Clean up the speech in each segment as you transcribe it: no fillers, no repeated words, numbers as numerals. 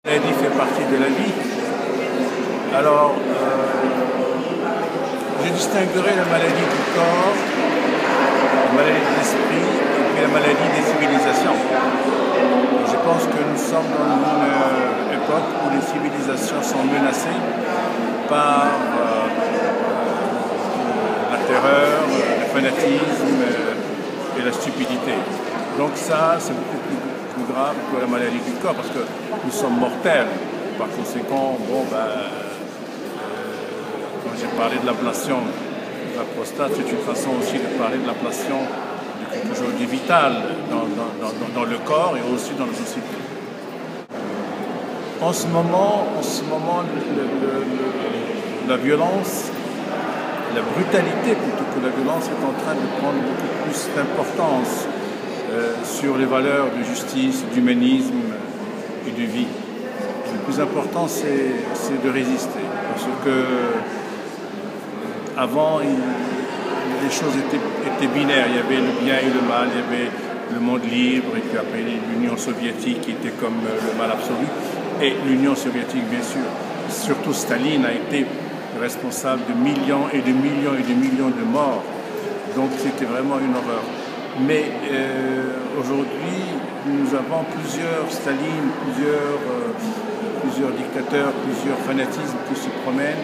La maladie fait partie de la vie. Alors, je distinguerai la maladie du corps, la maladie de l'esprit et puis la maladie des civilisations. Je pense que nous sommes dans une époque où les civilisations sont menacées par la terreur, le fanatisme et la stupidité. Donc ça, c'est beaucoup plus grave que la maladie du corps parce que nous sommes mortels. Par conséquent, quand j'ai parlé de l'ablation de la prostate, c'est une façon aussi de parler de l'ablation de quelque chose de vital dans le corps et aussi dans la société. En ce moment, la violence, la brutalité plutôt que la violence est en train de prendre beaucoup plus d'importance sur les valeurs de justice, d'humanisme et de vie. Le plus important, c'est de résister. Parce que avant, les choses étaient binaires. Il y avait le bien et le mal, il y avait le monde libre, et puis après l'Union soviétique qui était comme le mal absolu. Et l'Union soviétique, bien sûr, surtout Staline, a été responsable de millions et de millions et de millions de morts. Donc c'était vraiment une horreur. Mais aujourd'hui, nous avons plusieurs Staline, plusieurs dictateurs, plusieurs fanatismes qui se promènent,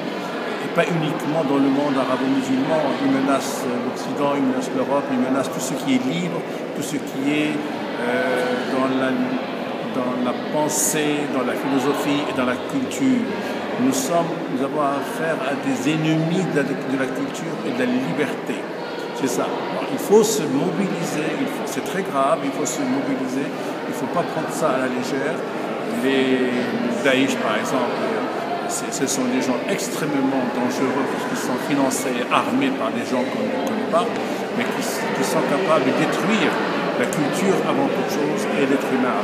et pas uniquement dans le monde arabo-musulman. Ils menacent l'Occident, ils menacent l'Europe, ils menacent tout ce qui est libre, tout ce qui est dans la pensée, dans la philosophie et dans la culture. Nous avons affaire à des ennemis de la culture et de la liberté. C'est ça. Alors, il faut se mobiliser, c'est très grave, il faut se mobiliser, il ne faut pas prendre ça à la légère. Les Daesh, par exemple, ce sont des gens extrêmement dangereux parce qu'ils sont financés et armés par des gens qu'on ne connaît pas, mais qui sont capables de détruire la culture avant toute chose et l'être humain.